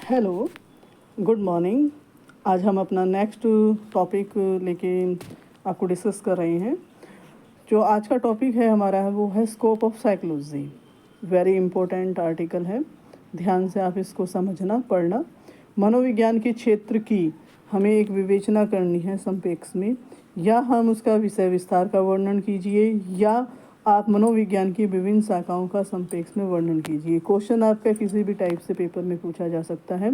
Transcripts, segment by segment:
Hello, good morning. आज हम अपना नेक्स्ट टॉपिक लेके आपको डिस्कस कर रहे हैं। जो आज का टॉपिक है हमारा वो है scope of psychology. Very important article है, ध्यान से आप इसको समझना पढ़ना। मनोविज्ञान के क्षेत्र की हमें एक विवेचना करनी है संपेक्ष में, या हम उसका विषय विस्तार का वर्णन कीजिए या आप मनोविज्ञान की विभिन्न शाखाओं का संपेक्ष में वर्णन कीजिए। क्वेश्चन आपका किसी भी टाइप से पेपर में पूछा जा सकता है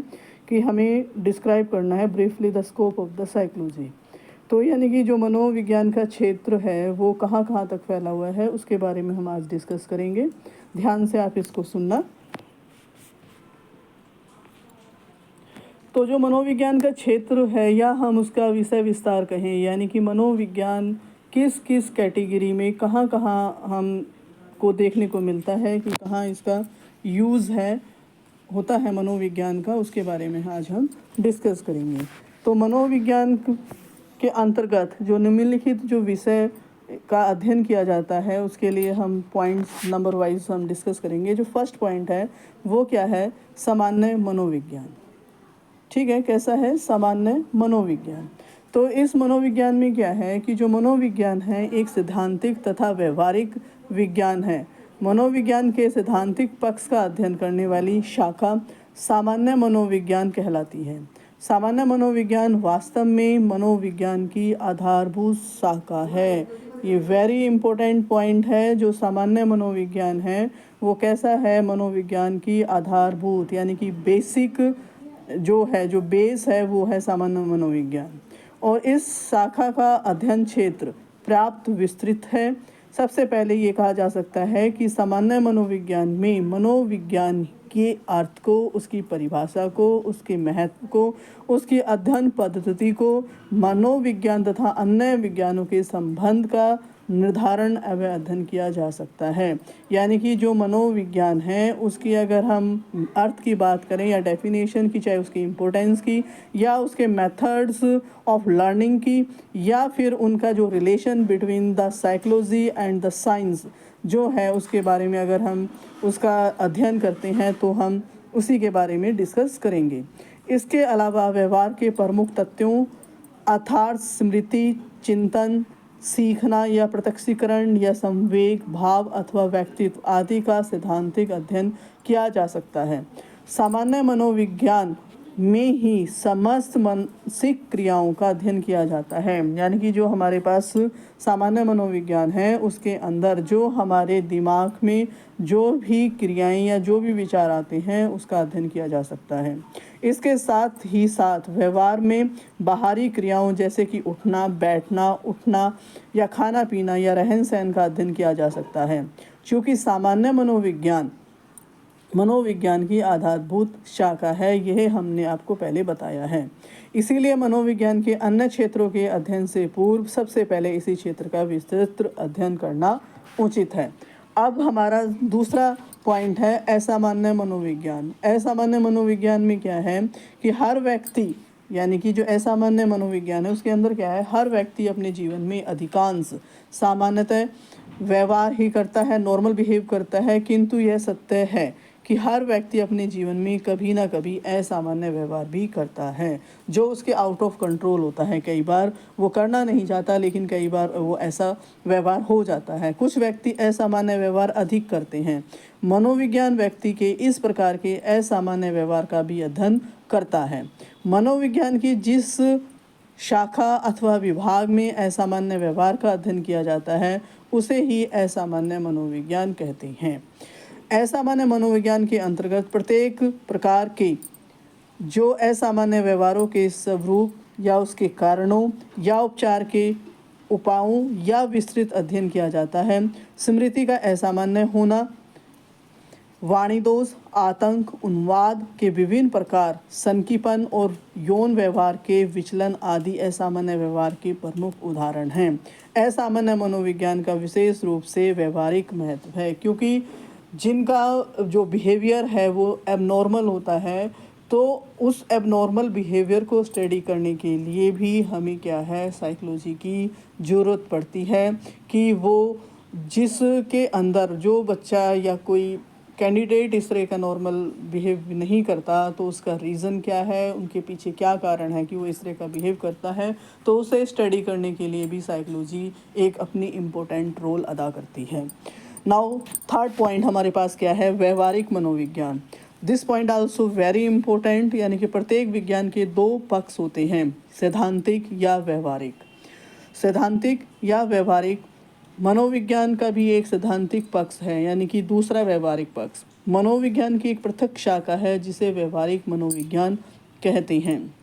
कि हमें डिस्क्राइब करना है briefly the scope of the psychology. तो यानी कि जो मनोविज्ञान का क्षेत्र है वो कहाँ कहाँ तक फैला हुआ है उसके बारे में हम आज डिस्कस करेंगे। ध्यान से आप इसको सुनना। तो जो मनोविज्ञान का क्षेत्र है या हम उसका विषय विस्तार कहें, यानी कि मनोविज्ञान किस किस कैटेगरी में कहाँ कहाँ हम को देखने को मिलता है कि कहाँ इसका यूज़ है होता है मनोविज्ञान का, उसके बारे में आज हम डिस्कस करेंगे। तो मनोविज्ञान के अंतर्गत जो निम्नलिखित जो विषय का अध्ययन किया जाता है उसके लिए हम पॉइंट्स नंबर वाइज हम डिस्कस करेंगे। जो फर्स्ट पॉइंट है वो क्या है? सामान्य मनोविज्ञान। ठीक है, कैसा है? सामान्य मनोविज्ञान। तो इस मनोविज्ञान में क्या है कि जो मनोविज्ञान है एक सैद्धांतिक तथा व्यवहारिक विज्ञान है। मनोविज्ञान के सैद्धांतिक पक्ष का अध्ययन करने वाली शाखा सामान्य मनोविज्ञान कहलाती है। सामान्य मनोविज्ञान वास्तव में मनोविज्ञान की आधारभूत शाखा है। ये वेरी इम्पोर्टेंट पॉइंट है। जो सामान्य मनोविज्ञान है वो कैसा है? मनोविज्ञान की आधारभूत यानी कि बेसिक जो है, जो बेस है वो है सामान्य मनोविज्ञान। और इस शाखा का अध्ययन क्षेत्र पर्याप्त विस्तृत है। सबसे पहले ये कहा जा सकता है कि सामान्य मनोविज्ञान में मनोविज्ञान के अर्थ को, उसकी परिभाषा को, उसके महत्व को, उसकी अध्ययन पद्धति को, मनोविज्ञान तथा अन्य विज्ञानों के संबंध का निर्धारण एवं अध्ययन किया जा सकता है। यानी कि जो मनोविज्ञान है उसकी अगर हम अर्थ की बात करें या डेफिनेशन की, चाहे उसकी इम्पोर्टेंस की या उसके मेथड्स ऑफ लर्निंग की, या फिर उनका जो relation between the psychology and the science जो है उसके बारे में अगर हम उसका अध्ययन करते हैं तो हम उसी के बारे में डिस्कस करेंगे। इसके अलावा व्यवहार के प्रमुख तथ्यों अर्थात स्मृति, चिंतन, सीखना या प्रत्यक्षीकरण या संवेग, भाव अथवा व्यक्तित्व आदि का सैद्धांतिक अध्ययन किया जा सकता है। सामान्य मनोविज्ञान में ही समस्त मानसिक क्रियाओं का अध्ययन किया जाता है। यानी कि जो हमारे पास सामान्य मनोविज्ञान है उसके अंदर जो हमारे दिमाग में जो भी क्रियाएं या जो भी विचार आते हैं उसका अध्ययन किया जा सकता है। इसके साथ ही साथ व्यवहार में बाहरी क्रियाओं जैसे कि उठना, बैठना, उठना या खाना पीना या रहन सहन का अध्ययन किया जा सकता है। क्योंकि सामान्य मनोविज्ञान की आधारभूत शाखा है, यह हमने आपको पहले बताया है। इसीलिए मनोविज्ञान के अन्य क्षेत्रों के अध्ययन से पूर्व सबसे पहले इसी क्षेत्र का विस्तृत अध्ययन करना उचित है। अब हमारा दूसरा पॉइंट है असामान्य मनोविज्ञान। असामान्य मनोविज्ञान में क्या है कि हर व्यक्ति, यानी कि जो असामान्य मनोविज्ञान है उसके अंदर क्या है, हर व्यक्ति अपने जीवन में अधिकांश सामान्यतः व्यवहार ही करता है, नॉर्मल बिहेव करता है, किंतु यह सत्य है कि हर व्यक्ति अपने जीवन में कभी ना कभी असामान्य व्यवहार भी करता है जो उसके आउट ऑफ कंट्रोल होता है। कई बार वो करना नहीं चाहता लेकिन कई बार वो ऐसा व्यवहार हो जाता है। कुछ व्यक्ति असामान्य व्यवहार अधिक करते हैं। मनोविज्ञान व्यक्ति के इस प्रकार के असामान्य व्यवहार का भी अध्ययन करता है। मनोविज्ञान की जिस शाखा अथवा विभाग में असामान्य व्यवहार का अध्ययन किया जाता है उसे ही असामान्य मनोविज्ञान कहते हैं। असामान्य मनोविज्ञान के अंतर्गत प्रत्येक प्रकार के जो असामान्य व्यवहारों के स्वरूप या उसके कारणों या उपचार के उपायों या विस्तृत अध्ययन किया जाता है। स्मृति का असामान्य होना, वाणी दोष, आतंक, उन्माद के विभिन्न प्रकार, सनकीपन और यौन व्यवहार के विचलन आदि असामान्य व्यवहार के प्रमुख उदाहरण हैं। असामान्य मनोविज्ञान का विशेष रूप से व्यवहारिक महत्व है, क्योंकि जिनका जो बिहेवियर है वो एबनॉर्मल होता है, तो उस एबनॉर्मल बिहेवियर को स्टडी करने के लिए भी हमें क्या है, साइकोलॉजी की ज़रूरत पड़ती है कि वो जिसके अंदर जो बच्चा या कोई कैंडिडेट इस तरह का नॉर्मल बिहेव नहीं करता तो उसका रीज़न क्या है, उनके पीछे क्या कारण है कि वो इस तरह का बिहेव करता है, तो उसे स्टडी करने के लिए भी साइकोलॉजी एक अपनी इम्पोर्टेंट रोल अदा करती है। नाउ थर्ड पॉइंट हमारे पास क्या है, व्यवहारिक मनोविज्ञान। This point also very important, यानी कि प्रत्येक विज्ञान के दो पक्ष होते हैं, सैद्धांतिक या व्यवहारिक। सैद्धांतिक या व्यवहारिक मनोविज्ञान का भी एक सैद्धांतिक पक्ष है, यानी कि दूसरा व्यवहारिक पक्ष। मनोविज्ञान की एक पृथक शाखा है जिसे व्यवहारिक मनोविज्ञान कहते हैं।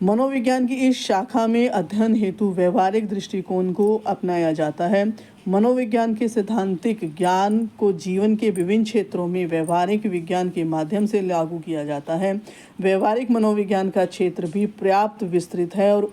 मनोविज्ञान की इस शाखा में अध्ययन हेतु व्यवहारिक दृष्टिकोण को अपनाया जाता है। मनोविज्ञान के सैद्धांतिक ज्ञान को जीवन के विभिन्न क्षेत्रों में व्यवहारिक विज्ञान के माध्यम से लागू किया जाता है। व्यवहारिक मनोविज्ञान का क्षेत्र भी पर्याप्त विस्तृत है और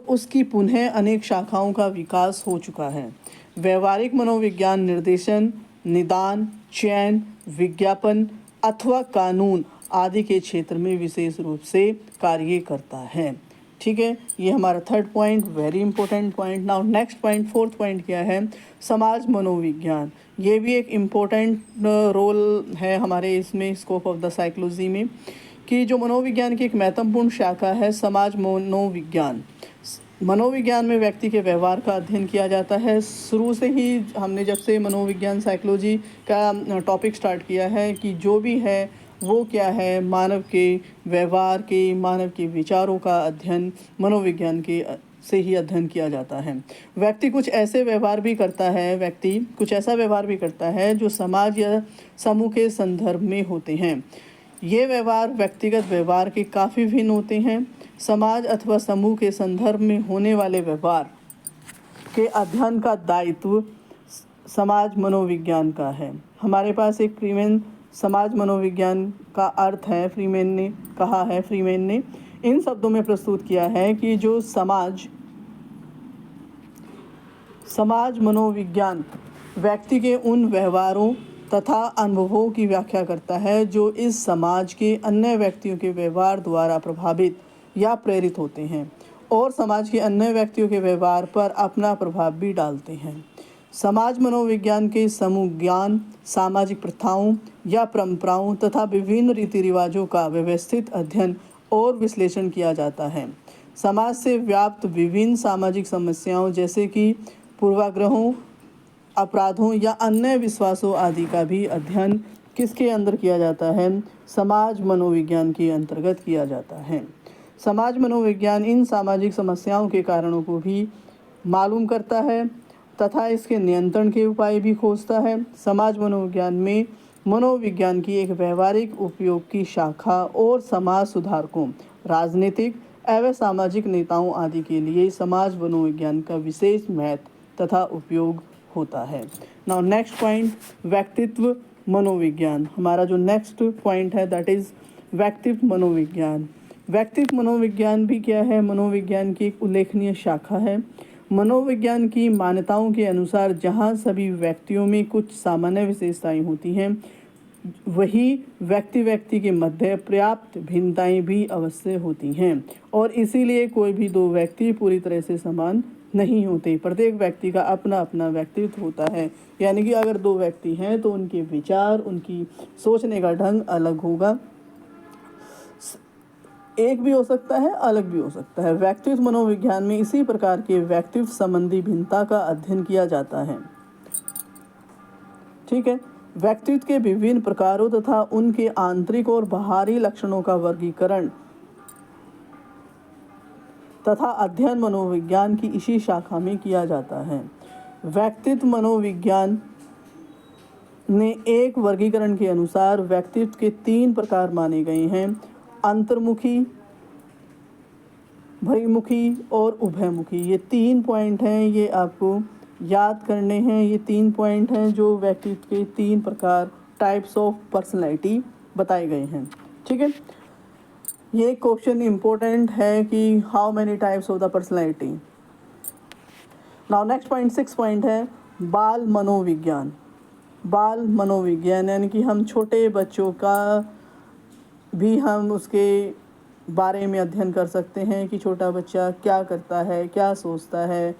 उसकी पुनः अनेक शाखाओं का विकास हो चुका है। व्यवहारिक मनोविज्ञान निर्देशन, निदान, चयन, विज्ञापन अथवा कानून आदि के क्षेत्र में विशेष रूप से कार्य करता है। ठीक है, ये हमारा third point, very important point. Now next point, fourth point क्या है, समाज मनोविज्ञान। ये भी एक इम्पोर्टेंट रोल है हमारे इसमें स्कोप ऑफ द साइकोलॉजी में, कि जो मनोविज्ञान की एक महत्वपूर्ण शाखा है समाज मनोविज्ञान। मनोविज्ञान में व्यक्ति के व्यवहार का अध्ययन किया जाता है। शुरू से ही हमने जब से मनोविज्ञान साइकोलॉजी का टॉपिक स्टार्ट किया है कि जो भी है वो क्या है, मानव के व्यवहार के, मानव के विचारों का अध्ययन मनोविज्ञान के से ही अध्ययन किया जाता है। व्यक्ति कुछ ऐसा व्यवहार भी करता है जो समाज या समूह के संदर्भ में होते हैं। ये व्यवहार व्यक्तिगत व्यवहार के काफ़ी भिन्न होते हैं। समाज अथवा समूह के संदर्भ में होने वाले व्यवहार के अध्ययन का दायित्व समाज मनोविज्ञान का है। हमारे पास एक फ्रीमेन समाज मनोविज्ञान का अर्थ है, फ्रीमेन ने इन शब्दों में प्रस्तुत किया है कि जो समाज मनोविज्ञान व्यक्ति के उन व्यवहारों तथा अनुभवों की व्याख्या करता है जो इस समाज के अन्य व्यक्तियों के व्यवहार द्वारा प्रभावित या प्रेरित होते हैं और समाज के अन्य व्यक्तियों के व्यवहार पर अपना प्रभाव भी डालते हैं। समाज मनोविज्ञान के समूह ज्ञान, सामाजिक प्रथाओं या परंपराओं तथा विभिन्न रीति रिवाजों का व्यवस्थित अध्ययन और विश्लेषण किया जाता है। समाज से व्याप्त विभिन्न सामाजिक समस्याओं जैसे कि पूर्वाग्रहों, अपराधों या अन्य विश्वासों आदि का भी अध्ययन किसके अंदर किया जाता है, समाज मनोविज्ञान के अंतर्गत किया जाता है। समाज मनोविज्ञान इन सामाजिक समस्याओं के कारणों को भी मालूम करता है तथा इसके नियंत्रण के उपाय भी खोजता है। समाज मनोविज्ञान में मनोविज्ञान की एक व्यवहारिक उपयोग की शाखा और समाज सुधारकों, राजनीतिक एवं सामाजिक नेताओं आदि के लिए समाज मनोविज्ञान का विशेष महत्व तथा उपयोग होता है। नाउ नेक्स्ट पॉइंट, व्यक्तित्व मनोविज्ञान। हमारा जो नेक्स्ट पॉइंट है दैट इज़ व्यक्तित्व मनोविज्ञान। व्यक्तित्व मनोविज्ञान भी क्या है, मनोविज्ञान की एक उल्लेखनीय शाखा है। मनोविज्ञान की मान्यताओं के अनुसार जहाँ सभी व्यक्तियों में कुछ सामान्य विशेषताएं होती हैं, वही व्यक्ति के मध्य पर्याप्त भिन्नताएं भी अवश्य होती हैं और इसीलिए कोई भी दो व्यक्ति पूरी तरह से समान नहीं होते। प्रत्येक व्यक्ति का अपना अपना व्यक्तित्व होता है, यानी कि अगर दो व्यक्ति हैं तो उनके विचार, उनकी सोचने का ढंग अलग होगा, एक भी हो सकता है, अलग भी हो सकता है। व्यक्तित्व मनोविज्ञान में इसी प्रकार के व्यक्तित्व संबंधी भिन्नता का अध्ययन किया जाता है। ठीक है, व्यक्तित्व के विभिन्न प्रकारों तथा उनके आंतरिक और बाहरी लक्षणों का वर्गीकरण तथा अध्ययन मनोविज्ञान की इसी शाखा में किया जाता है। व्यक्तित्व मनोविज्ञान ने एक वर्गीकरण के अनुसार व्यक्तित्व के 3 प्रकार माने गए हैं, अंतर्मुखी, बहिर्मुखी और उभयमुखी। ये 3 पॉइंट हैं, ये आपको याद करने हैं। ये 3 पॉइंट हैं जो व्यक्तित्व के 3 प्रकार, टाइप्स ऑफ पर्सनैलिटी बताए गए हैं। ठीक है, ये क्वेश्चन इम्पोर्टेंट है कि how many types of the personality. Now next point, 6 point है बाल मनोविज्ञान। बाल मनोविज्ञान यानी कि हम छोटे बच्चों का भी हम उसके बारे में अध्ययन कर सकते हैं कि छोटा बच्चा क्या करता है, क्या सोचता है,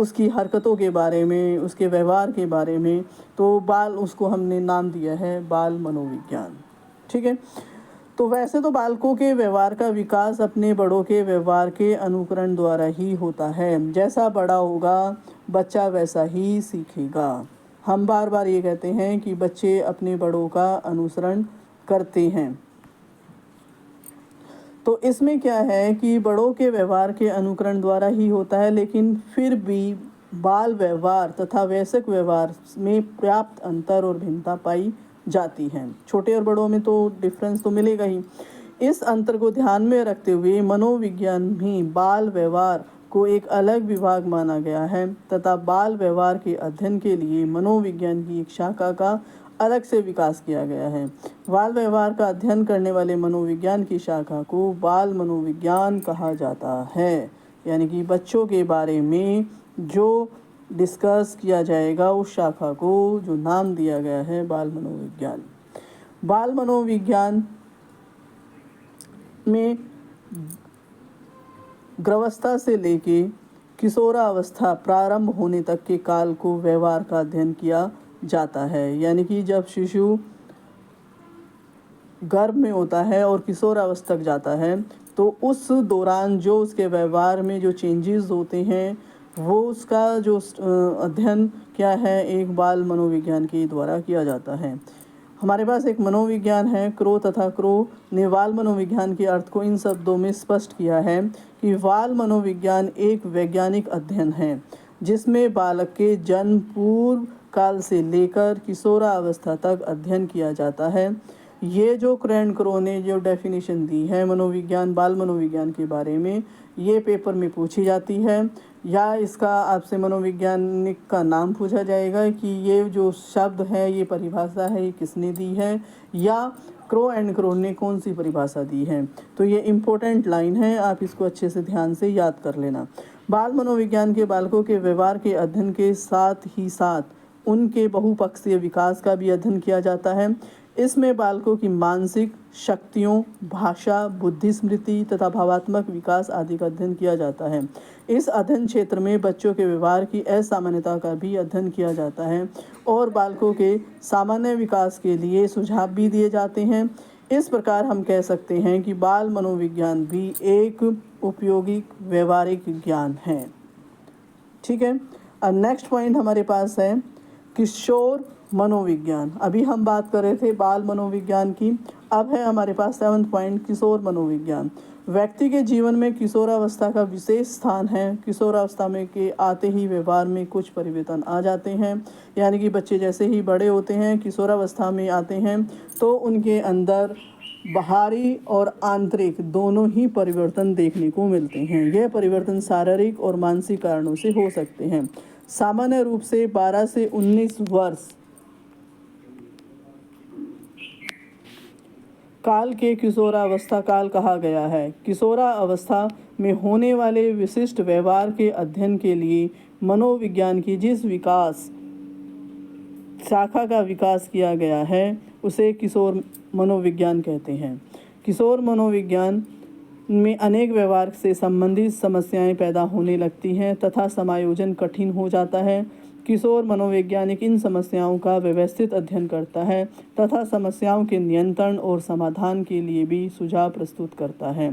उसकी हरकतों के बारे में, उसके व्यवहार के बारे में, तो बाल उसको हमने नाम दिया है बाल मनोविज्ञान। ठीक है। तो वैसे तो बालकों के व्यवहार का विकास अपने बड़ों के व्यवहार के अनुकरण द्वारा ही होता है। जैसा बड़ा होगा बच्चा वैसा ही सीखेगा। हम बार बार ये कहते हैं कि बच्चे अपने बड़ों का अनुसरण करते हैं। तो इसमें क्या है कि बड़ों के व्यवहार के अनुकरण द्वारा ही होता है, लेकिन फिर भी बाल व्यवहार तथा वयस्क व्यवहार में पर्याप्त अंतर और भिन्नता पाई जाती है। छोटे और बड़ों में तो डिफरेंस तो मिलेगा ही। इस अंतर को ध्यान में रखते हुए मनोविज्ञान भी बाल व्यवहार को एक अलग विभाग माना गया है तथा बाल व्यवहार के अध्ययन के लिए मनोविज्ञान की एक शाखा का अलग से विकास किया गया है। बाल व्यवहार का अध्ययन करने वाले मनोविज्ञान की शाखा को बाल मनोविज्ञान कहा जाता है। यानी कि बच्चों के बारे में जो डिस्कस किया जाएगा उस शाखा को जो नाम दिया गया है बाल मनोविज्ञान। बाल मनोविज्ञान में गर्भावस्था से लेके किशोरावस्था प्रारंभ होने तक के काल को व्यवहार का अध्ययन किया जाता है। यानी कि जब शिशु गर्भ में होता है और किशोरावस्था तक जाता है तो उस दौरान जो उसके व्यवहार में जो चेंजेस होते हैं वो उसका जो अध्ययन क्या है एक बाल मनोविज्ञान के द्वारा किया जाता है। हमारे पास एक मनोविज्ञान है क्रो तथा क्रो ने बाल मनोविज्ञान के अर्थ को इन शब्दों में स्पष्ट किया है कि बाल मनोविज्ञान एक वैज्ञानिक अध्ययन है जिसमें बालक के जन्म पूर्व काल से लेकर किशोरावस्था तक अध्ययन किया जाता है। ये जो क्रो ने जो डेफिनेशन दी है मनोविज्ञान बाल मनोविज्ञान के बारे में ये पेपर में पूछी जाती है या इसका आपसे मनोवैज्ञानिक का नाम पूछा जाएगा कि ये जो शब्द है ये परिभाषा है ये किसने दी है या क्रो ने कौन सी परिभाषा दी है। तो ये इम्पोर्टेंट लाइन है, आप इसको अच्छे से ध्यान से याद कर लेना। बाल मनोविज्ञान के बालकों के व्यवहार के अध्ययन के साथ ही साथ उनके बहुपक्षीय विकास का भी अध्ययन किया जाता है। इसमें बालकों की मानसिक शक्तियों, भाषा, बुद्धि स्मृति तथा भावात्मक विकास आदि का अध्ययन किया जाता है। इस अध्ययन क्षेत्र में बच्चों के व्यवहार की असामान्यता का भी अध्ययन किया जाता है और बालकों के सामान्य विकास के लिए सुझाव भी दिए जाते हैं। इस प्रकार हम कह सकते हैं कि बाल मनोविज्ञान भी एक उपयोगी व्यवहारिक ज्ञान है। ठीक है। अब नेक्स्ट पॉइंट हमारे पास है किशोर मनोविज्ञान। अभी हम बात कर रहे थे बाल मनोविज्ञान की, अब है हमारे पास 7वां पॉइंट किशोर मनोविज्ञान। व्यक्ति के जीवन में किशोरावस्था का विशेष स्थान है। किशोरावस्था में के आते ही व्यवहार में कुछ परिवर्तन आ जाते हैं। यानी कि बच्चे जैसे ही बड़े होते हैं किशोरावस्था में आते हैं तो उनके अंदर बाहरी और आंतरिक दोनों ही परिवर्तन देखने को मिलते हैं। यह परिवर्तन शारीरिक और मानसिक कारणों से हो सकते हैं। सामान्य रूप से 12 से 19 वर्ष काल के किशोरावस्था काल कहा गया है। किशोरावस्था में होने वाले विशिष्ट व्यवहार के अध्ययन के लिए मनोविज्ञान की जिस विकास शाखा का विकास किया गया है उसे किशोर मनोविज्ञान कहते हैं। किशोर मनोविज्ञान में अनेक व्यवहार से संबंधित समस्याएं पैदा होने लगती हैं तथा समायोजन कठिन हो जाता है। किशोर मनोवैज्ञानिक इन समस्याओं का व्यवस्थित अध्ययन करता है तथा समस्याओं के नियंत्रण और समाधान के लिए भी सुझाव प्रस्तुत करता है।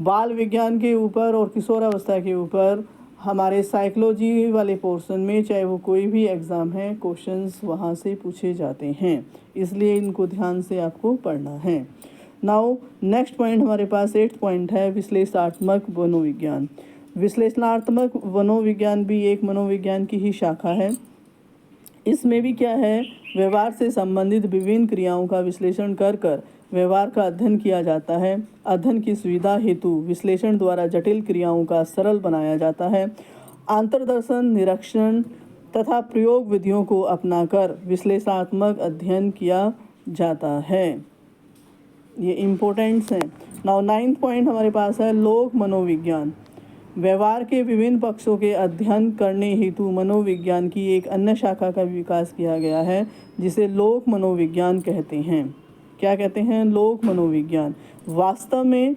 बाल विज्ञान के ऊपर और किशोरावस्था के ऊपर हमारे साइकोलॉजी वाले पोर्शन में चाहे वो कोई भी एग्ज़ाम है क्वेश्चंस वहाँ से पूछे जाते हैं, इसलिए इनको ध्यान से आपको पढ़ना है। नाउ नेक्स्ट पॉइंट हमारे पास 8th पॉइंट है विश्लेषणात्मक मनोविज्ञान। विश्लेषणात्मक मनोविज्ञान भी एक मनोविज्ञान की ही शाखा है। इसमें भी क्या है व्यवहार से संबंधित विभिन्न क्रियाओं का विश्लेषण कर व्यवहार का अध्ययन किया जाता है। अध्ययन की सुविधा हेतु विश्लेषण द्वारा जटिल क्रियाओं का सरल बनाया जाता है। अंतर्दर्शन, निरीक्षण तथा प्रयोग विधियों को अपनाकर विश्लेषणात्मक अध्ययन किया जाता है। ये इम्पोर्टेंट्स हैं। नाउ 9th पॉइंट हमारे पास है लोक मनोविज्ञान। व्यवहार के विभिन्न पक्षों के अध्ययन करने हेतु मनोविज्ञान की एक अन्य शाखा का विकास किया गया है जिसे लोक मनोविज्ञान कहते हैं। क्या कहते हैं? लोक मनोविज्ञान। वास्तव में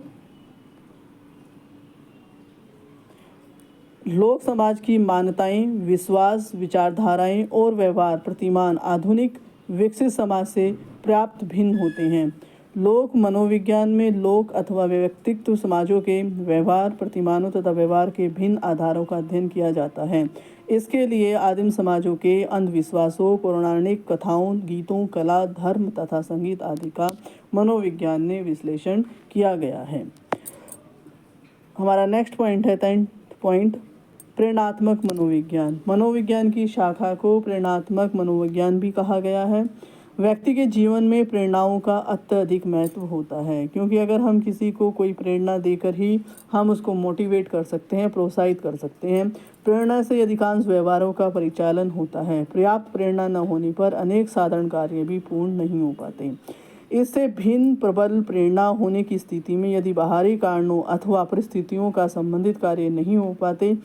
लोक समाज की मान्यताएं, विश्वास, विचारधाराएं और व्यवहार प्रतिमान आधुनिक विकसित समाज से पर्याप्त भिन्न होते हैं। लोक मनोविज्ञान में लोक अथवा व्यक्तित्व समाजों के व्यवहार प्रतिमानों तथा व्यवहार के भिन्न आधारों का अध्ययन किया जाता है। इसके लिए आदिम समाजों के अंधविश्वासों, पौराणिक कथाओं, गीतों, कला, धर्म तथा संगीत आदि का मनोविज्ञान ने विश्लेषण किया गया है। हमारा नेक्स्ट पॉइंट है 10th पॉइंट, प्रेरणात्मक मनोविज्ञान। मनोविज्ञान की शाखा को प्रेरणात्मक मनोविज्ञान भी कहा गया है। व्यक्ति के जीवन में प्रेरणाओं का अत्यधिक महत्व होता है, क्योंकि अगर हम किसी को कोई प्रेरणा देकर ही हम उसको मोटिवेट कर सकते हैं, प्रोत्साहित कर सकते हैं। प्रेरणा से अधिकांश व्यवहारों का परिचालन होता है। पर्याप्त प्रेरणा न होने पर अनेक साधारण कार्य भी पूर्ण नहीं हो पाते। इससे भिन्न प्रबल प्रेरणा होने की स्थिति में यदि बाहरी कारणों अथवा परिस्थितियों का संबंधित कार्य नहीं हो पाते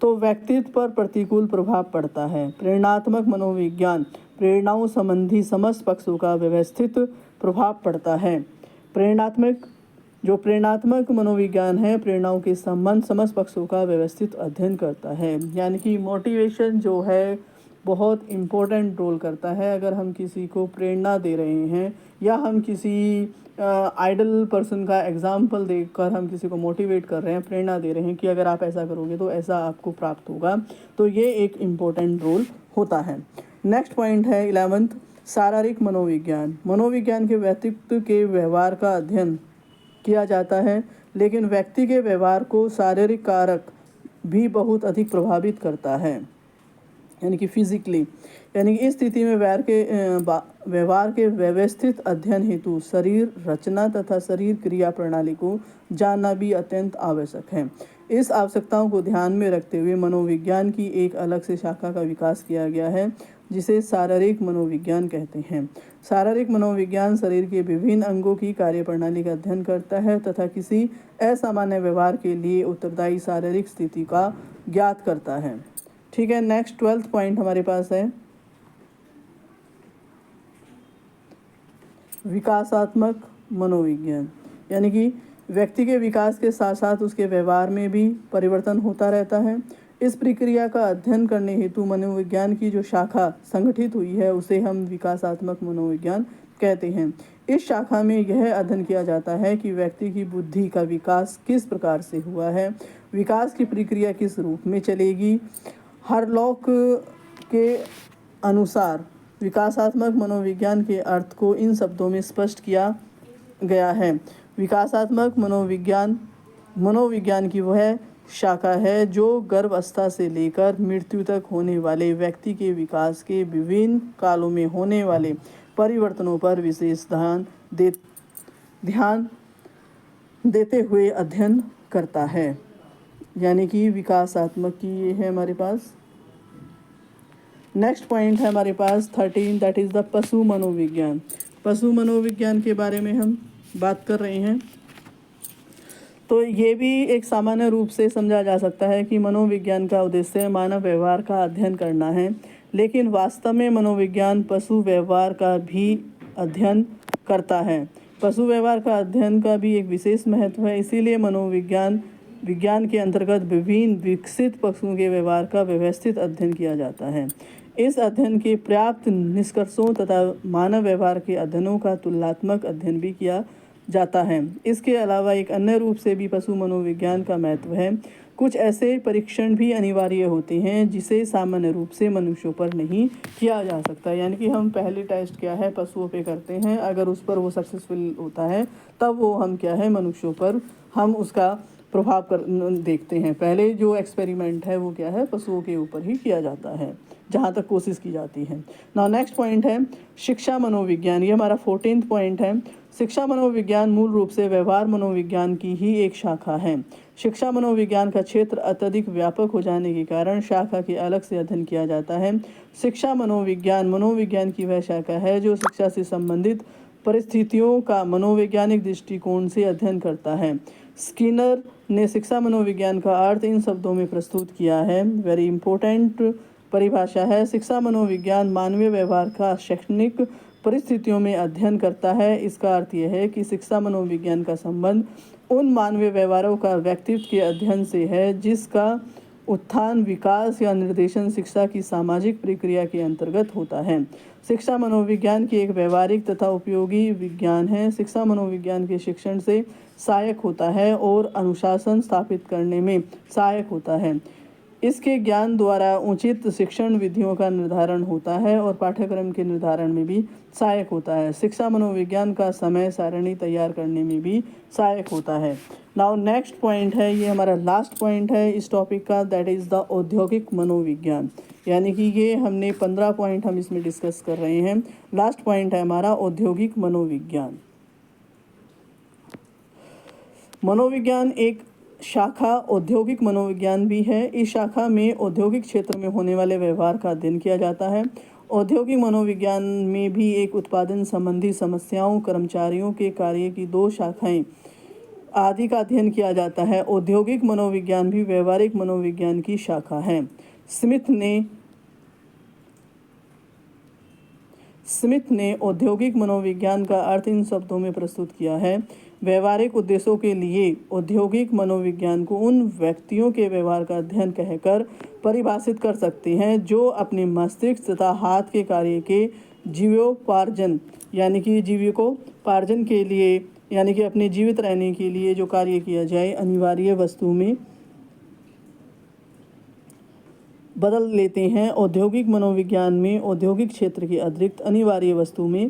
तो व्यक्तित्व पर प्रतिकूल प्रभाव पड़ता है। प्रेरणात्मक मनोविज्ञान प्रेरणाओं संबंधी समस्त पक्षों का व्यवस्थित प्रभाव पड़ता है। प्रेरणात्मक मनोविज्ञान है, प्रेरणाओं के संबंध समस्त पक्षों का व्यवस्थित अध्ययन करता है। यानी कि मोटिवेशन जो है बहुत इम्पोर्टेंट रोल करता है। अगर हम किसी को प्रेरणा दे रहे हैं या हम किसी आइडल पर्सन का एग्जाम्पल देखकर हम किसी को मोटिवेट कर रहे हैं, प्रेरणा दे रहे हैं कि अगर आप ऐसा करोगे तो ऐसा आपको प्राप्त होगा, तो ये एक इम्पोर्टेंट रोल होता है। नेक्स्ट पॉइंट है 11th, शारीरिक मनोविज्ञान। मनोविज्ञान के व्यक्तित्व के व्यवहार का अध्ययन किया जाता है, लेकिन व्यक्ति के व्यवहार को शारीरिक कारक भी बहुत अधिक प्रभावित करता है, यानी कि फिजिकली। यानी कि इस स्थिति में व्यवहार के व्यवस्थित अध्ययन हेतु शरीर रचना तथा शरीर क्रिया प्रणाली को जानना भी अत्यंत आवश्यक है। इस आवश्यकताओं को ध्यान में रखते हुए मनोविज्ञान की एक अलग से शाखा का विकास किया गया है, जिसे शारीरिक मनोविज्ञान कहते हैं। शारीरिक मनोविज्ञान शरीर के विभिन्न अंगों की कार्यप्रणाली का अध्ययन करता है तथा किसी असामान्य व्यवहार के लिए उत्तरदायी शारीरिक स्थिति का ज्ञात करता है। ठीक है, नेक्स्ट 12th पॉइंट हमारे पास है विकासात्मक मनोविज्ञान। यानी कि व्यक्ति के विकास के साथ साथ उसके व्यवहार में भी परिवर्तन होता रहता है। इस प्रक्रिया का अध्ययन करने हेतु मनोविज्ञान की जो शाखा संगठित हुई है उसे हम विकासात्मक मनोविज्ञान कहते हैं। इस शाखा में यह अध्ययन किया जाता है कि व्यक्ति की बुद्धि का विकास किस प्रकार से हुआ है, विकास की प्रक्रिया किस रूप में चलेगी। हार्लॉक के अनुसार विकासात्मक मनोविज्ञान के अर्थ को इन शब्दों में स्पष्ट किया गया है। विकासात्मक मनोविज्ञान की वह शाखा है जो गर्भावस्था से लेकर मृत्यु तक होने वाले व्यक्ति के विकास के विभिन्न कालों में होने वाले परिवर्तनों पर विशेष ध्यान देते हुए अध्ययन करता है। यानी कि विकासात्मक की ये है हमारे पास। नेक्स्ट पॉइंट है हमारे पास 13, दैट इज़ द पशु मनोविज्ञान। पशु मनोविज्ञान के बारे में हम बात कर रहे हैं। तो ये भी एक सामान्य रूप से समझा जा सकता है कि मनोविज्ञान का उद्देश्य मानव व्यवहार का अध्ययन करना है, लेकिन वास्तव में मनोविज्ञान पशु व्यवहार का भी अध्ययन करता है। पशु व्यवहार का अध्ययन का भी एक विशेष महत्व है, इसीलिए मनोविज्ञान के अंतर्गत विभिन्न विकसित पशुओं के व्यवहार का व्यवस्थित अध्ययन किया जाता है। इस अध्ययन के प्राप्त निष्कर्षों तथा मानव व्यवहार के अध्ययनों का तुलनात्मक अध्ययन भी किया जाता है। इसके अलावा एक अन्य रूप से भी पशु मनोविज्ञान का महत्व है। कुछ ऐसे परीक्षण भी अनिवार्य होते हैं जिसे सामान्य रूप से मनुष्यों पर नहीं किया जा सकता। यानी कि हम पहले टेस्ट क्या है पशुओं पे करते हैं, अगर उस पर वो सक्सेसफुल होता है तब वो हम क्या है मनुष्यों पर हम उसका प्रभाव देखते हैं। पहले जो एक्सपेरिमेंट है वो क्या है पशुओं के ऊपर ही किया जाता है, जहाँ तक कोशिश की जाती है। नाउ नेक्स्ट पॉइंट है शिक्षा मनोविज्ञान। ये हमारा 14th पॉइंट है। शिक्षा मनोविज्ञान मूल रूप से व्यवहार मनोविज्ञान की ही एक शाखा है। शिक्षा मनोविज्ञान का क्षेत्र अत्यधिक व्यापक हो जाने के कारण शाखा के अलग से अध्ययन किया जाता है। शिक्षा मनोविज्ञान की वह शाखा है जो शिक्षा से संबंधित परिस्थितियों का मनोवैज्ञानिक दृष्टिकोण से अध्ययन करता है। स्किनर ने शिक्षा मनोविज्ञान का अर्थ इन शब्दों में प्रस्तुत किया है। वेरी इंपॉर्टेंट परिभाषा है। शिक्षा मनोविज्ञान मानवीय व्यवहार का शैक्षणिक परिस्थितियों में अध्ययन करता है। इसका अर्थ यह है कि शिक्षा मनोविज्ञान का संबंध उन मानवीय व्यवहारों का व्यक्तित्व के अध्ययन से है जिसका उत्थान, विकास या निर्देशन शिक्षा की सामाजिक प्रक्रिया के अंतर्गत होता है। शिक्षा मनोविज्ञान की एक व्यवहारिक तथा उपयोगी विज्ञान है। शिक्षा मनोविज्ञान के शिक्षण से सहायक होता है और अनुशासन स्थापित करने में सहायक होता है। इसके ज्ञान द्वारा उचित शिक्षण विधियों का निर्धारण होता है और पाठ्यक्रम के निर्धारण में भी सहायक होता है। शिक्षा मनोविज्ञान का समय सारणी तैयार करने में भी सहायक होता है। नाउ नेक्स्ट पॉइंट है, ये हमारा लास्ट पॉइंट है इस टॉपिक का, दैट इज़ द औद्योगिक मनोविज्ञान। यानी कि ये हमने 15 पॉइंट हम इसमें डिस्कस कर रहे हैं। लास्ट पॉइंट है हमारा औद्योगिक मनोविज्ञान। मनोविज्ञान एक शाखा औद्योगिक मनोविज्ञान भी है। इस शाखा में औद्योगिक क्षेत्र में होने वाले व्यवहार का अध्ययन किया जाता है। औद्योगिक मनोविज्ञान में भी एक उत्पादन संबंधी समस्याओं, कर्मचारियों के कार्य की 2 शाखाएं आदि का अध्ययन किया जाता है। औद्योगिक मनोविज्ञान भी व्यवहारिक मनोविज्ञान की शाखा है। स्मिथ ने औद्योगिक मनोविज्ञान का अर्थ इन शब्दों में प्रस्तुत किया है। व्यवहारिक उद्देश्यों के लिए औद्योगिक मनोविज्ञान को उन व्यक्तियों के व्यवहार का अध्ययन कहकर परिभाषित कर सकते हैं जो अपने मस्तिष्क तथा हाथ के कार्य के जीवोपार्जन यानी कि जीविकोपार्जन के लिए यानी कि अपने जीवित रहने के लिए जो कार्य किया जाए अनिवार्य वस्तु में बदल लेते हैं। औद्योगिक मनोविज्ञान में औद्योगिक क्षेत्र के अतिरिक्त अनिवार्य वस्तु में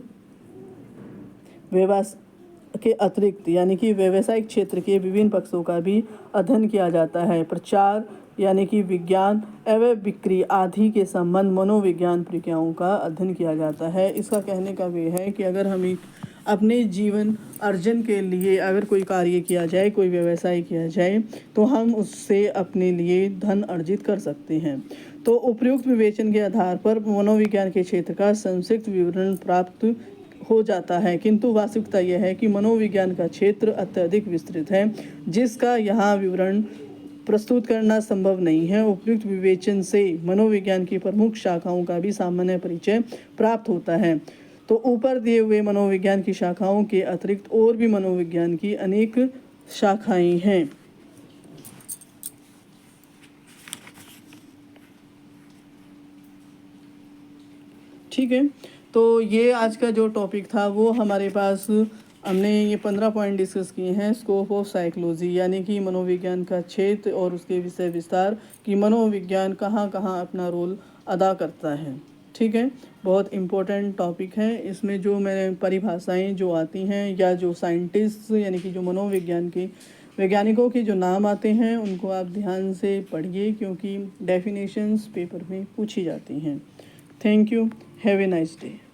के अतिरिक्त यानी कि व्यावसायिक क्षेत्र के विभिन्न पक्षों का भी अध्ययन किया जाता है। प्रचार यानी कि विज्ञान एवं बिक्री आदि के संबंध मनोविज्ञान प्रक्रियाओं का अध्ययन किया जाता है। इसका कहने का वे है कि अगर हमें अपने जीवन अर्जन के लिए अगर कोई कार्य किया जाए, कोई व्यवसाय किया जाए, तो हम उससे अपने लिए धन अर्जित कर सकते हैं। तो उपयुक्त विवेचन के आधार पर मनोविज्ञान के क्षेत्र का संक्षिप्त विवरण प्राप्त हो जाता है, किंतु वास्तविकता यह है कि मनोविज्ञान का क्षेत्र अत्यधिक विस्तृत है जिसका यहाँ विवरण प्रस्तुत करना संभव नहीं है। उपयुक्त विवेचन से मनोविज्ञान की प्रमुख शाखाओं का भी सामान्य परिचय प्राप्त होता है। तो ऊपर दिए हुए मनोविज्ञान की शाखाओं के अतिरिक्त और भी मनोविज्ञान की अनेक शाखाएं हैं। ठीक है, तो ये आज का जो टॉपिक था वो हमारे पास हमने ये 15 पॉइंट डिस्कस किए हैं। स्कोप ऑफ साइकोलॉजी यानी कि मनोविज्ञान का क्षेत्र और उसके विषय विस्तार कि मनोविज्ञान कहाँ कहाँ अपना रोल अदा करता है। ठीक है, बहुत इम्पोर्टेंट टॉपिक है। इसमें जो मैंने परिभाषाएं जो आती हैं या जो साइंटिस्ट यानी कि जो मनोविज्ञान के वैज्ञानिकों के जो नाम आते हैं उनको आप ध्यान से पढ़िए क्योंकि डेफिनेशंस पेपर में पूछी जाती हैं। Thank you, have a nice day.